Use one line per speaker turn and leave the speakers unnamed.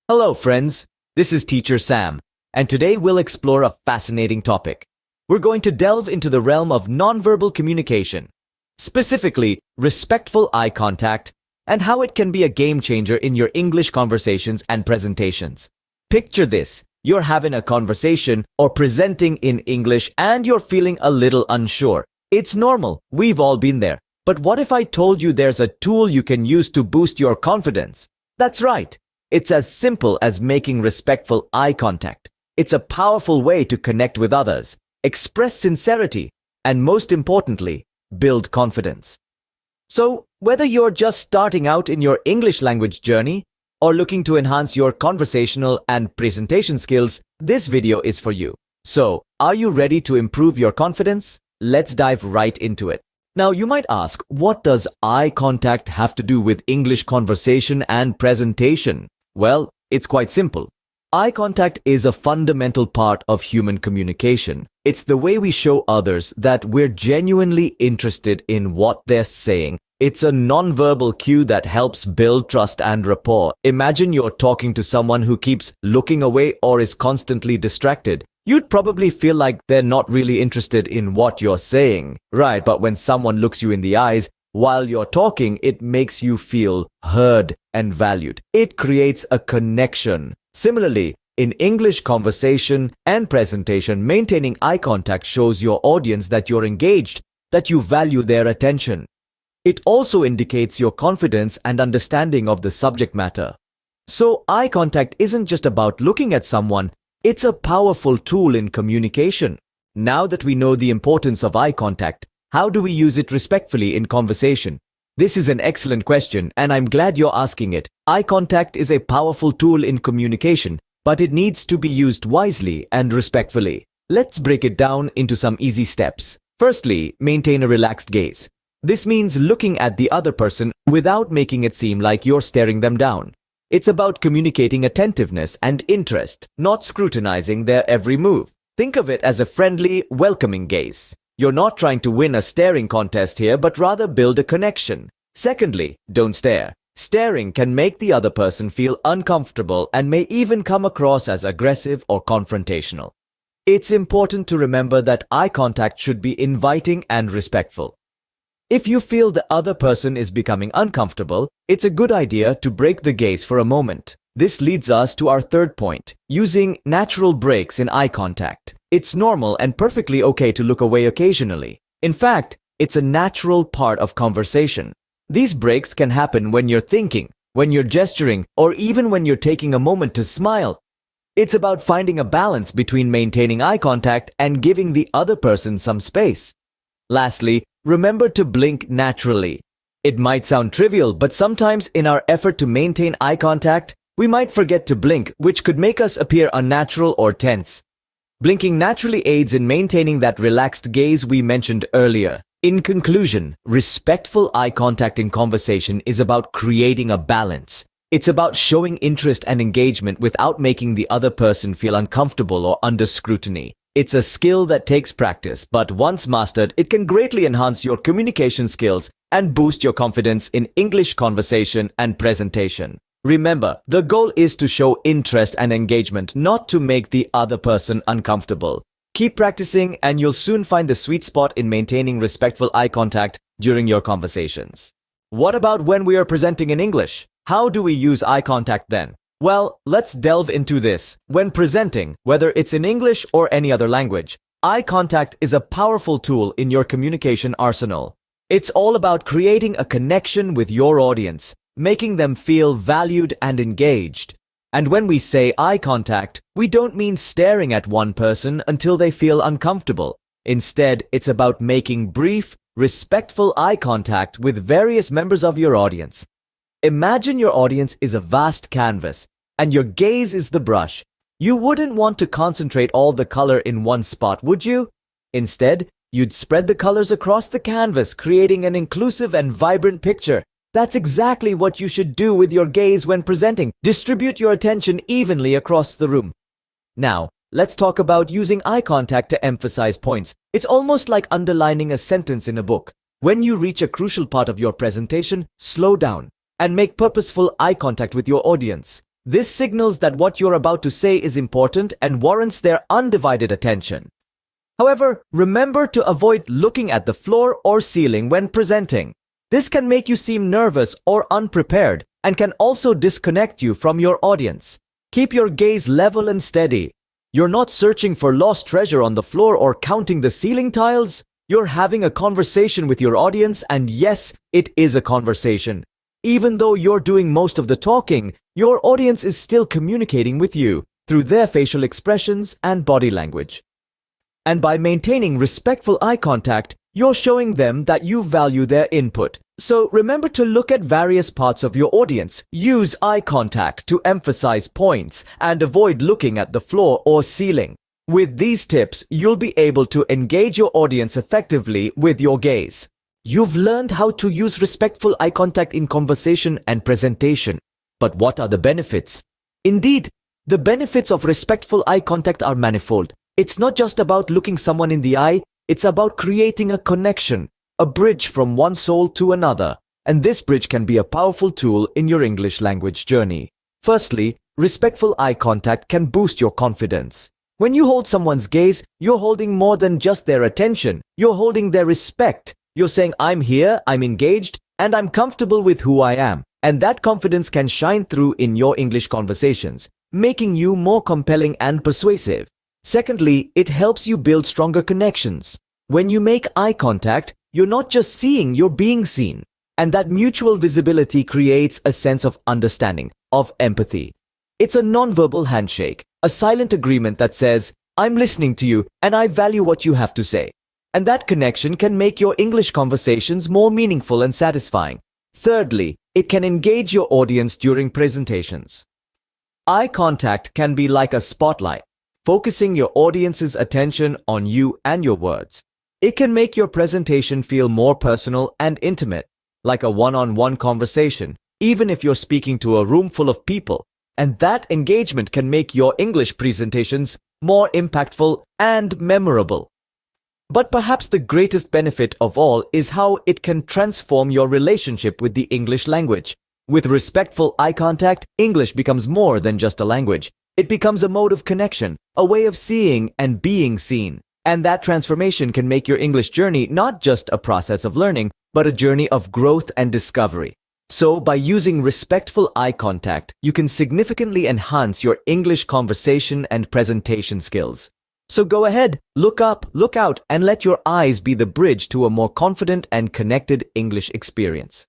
Hello, friends. This is Teacher Sam, and today we'll explore a fascinating topic. We're going to delve into the realm of nonverbal communication, specifically respectful eye contact, and how it can be a game changer in your English conversations and presentations. Picture this. You're having a conversation or presenting in English and you're feeling a little unsure. It's normal. We've all been there. But what if I told you there's a tool you can use to boost your confidence? That's right. It's as simple as making respectful eye contact. It's a powerful way to connect with others, express sincerity, and most importantly, build confidence. So, whether you're just starting out in your English language journey or looking to enhance your conversational and presentation skills, this video is for you. So, are you ready to improve your confidence? Let's dive right into it. Now, you might ask, what does eye contact have to do with English conversation and presentation? Well, it's quite simple. Eye contact is a fundamental part of human communication. It's the way we show others that we're genuinely interested in what they're saying. It's a nonverbal cue that helps build trust and rapport. Imagine you're talking to someone who keeps looking away or is constantly distracted. You'd probably feel like they're not really interested in what you're saying. Right, but when someone looks you in the eyes while you're talking, it makes you feel heard and valued. It creates a connection. Similarly, in English conversation and presentation, maintaining eye contact shows your audience that you're engaged, that you value their attention. It also indicates your confidence and understanding of the subject matter. So, eye contact isn't just about looking at someone, it's a powerful tool in communication. Now that we know the importance of eye contact, how do we use it respectfully in conversation? This is an excellent question, and I'm glad you're asking it. Eye contact is a powerful tool in communication, but it needs to be used wisely and respectfully. Let's break it down into some easy steps. Firstly, maintain a relaxed gaze. This means looking at the other person without making it seem like you're staring them down. It's about communicating attentiveness and interest, not scrutinizing their every move. Think of it as a friendly, welcoming gaze. You're not trying to win a staring contest here, but rather build a connection. Secondly, don't stare. Staring can make the other person feel uncomfortable and may even come across as aggressive or confrontational. It's important to remember that eye contact should be inviting and respectful. If you feel the other person is becoming uncomfortable, it's a good idea to break the gaze for a moment. This leads us to our third point, using natural breaks in eye contact. It's normal and perfectly okay to look away occasionally. In fact, it's a natural part of conversation. These breaks can happen when you're thinking, when you're gesturing, or even when you're taking a moment to smile. It's about finding a balance between maintaining eye contact and giving the other person some space. Lastly, remember to blink naturally. It might sound trivial, but sometimes in our effort to maintain eye contact, we might forget to blink, which could make us appear unnatural or tense. Blinking naturally aids in maintaining that relaxed gaze we mentioned earlier. In conclusion, respectful eye contact in conversation is about creating a balance. It's about showing interest and engagement without making the other person feel uncomfortable or under scrutiny. It's a skill that takes practice, but once mastered, it can greatly enhance your communication skills and boost your confidence in English conversation and presentation. Remember, the goal is to show interest and engagement, not to make the other person uncomfortable. Keep practicing and you'll soon find the sweet spot in maintaining respectful eye contact during your conversations. What about when we are presenting in English? How do we use eye contact then? Well, let's delve into this. When presenting, whether it's in English or any other language, eye contact is a powerful tool in your communication arsenal. It's all about creating a connection with your audience, making them feel valued and engaged. And when we say eye contact, we don't mean staring at one person until they feel uncomfortable. Instead, it's about making brief, respectful eye contact with various members of your audience. Imagine your audience is a vast canvas, and your gaze is the brush. You wouldn't want to concentrate all the color in one spot, would you? Instead, you'd spread the colors across the canvas, creating an inclusive and vibrant picture. That's exactly what you should do with your gaze when presenting. Distribute your attention evenly across the room. Now, let's talk about using eye contact to emphasize points. It's almost like underlining a sentence in a book. When you reach a crucial part of your presentation, slow down and make purposeful eye contact with your audience. This signals that what you're about to say is important and warrants their undivided attention. However, remember to avoid looking at the floor or ceiling when presenting. This can make you seem nervous or unprepared and can also disconnect you from your audience. Keep your gaze level and steady. You're not searching for lost treasure on the floor or counting the ceiling tiles. You're having a conversation with your audience, and yes, it is a conversation. Even though you're doing most of the talking, your audience is still communicating with you through their facial expressions and body language. And by maintaining respectful eye contact, you're showing them that you value their input. So remember to look at various parts of your audience. Use eye contact to emphasize points and avoid looking at the floor or ceiling. With these tips, you'll be able to engage your audience effectively with your gaze. You've learned how to use respectful eye contact in conversation and presentation. But what are the benefits? Indeed, the benefits of respectful eye contact are manifold. It's not just about looking someone in the eye, it's about creating a connection, a bridge from one soul to another. And this bridge can be a powerful tool in your English language journey. Firstly, respectful eye contact can boost your confidence. When you hold someone's gaze, you're holding more than just their attention. You're holding their respect. You're saying, I'm here, I'm engaged, and I'm comfortable with who I am. And that confidence can shine through in your English conversations, making you more compelling and persuasive. Secondly, it helps you build stronger connections. When you make eye contact, you're not just seeing, you're being seen. And that mutual visibility creates a sense of understanding, of empathy. It's a nonverbal handshake, a silent agreement that says, I'm listening to you and I value what you have to say. And that connection can make your English conversations more meaningful and satisfying. Thirdly, it can engage your audience during presentations. Eye contact can be like a spotlight, focusing your audience's attention on you and your words. It can make your presentation feel more personal and intimate, like a one-on-one conversation, even if you're speaking to a room full of people. And that engagement can make your English presentations more impactful and memorable. But perhaps the greatest benefit of all is how it can transform your relationship with the English language. With respectful eye contact, English becomes more than just a language. It becomes a mode of connection, a way of seeing and being seen. And that transformation can make your English journey not just a process of learning, but a journey of growth and discovery. So, by using respectful eye contact, you can significantly enhance your English conversation and presentation skills. So go ahead, look up, look out, and let your eyes be the bridge to a more confident and connected English experience.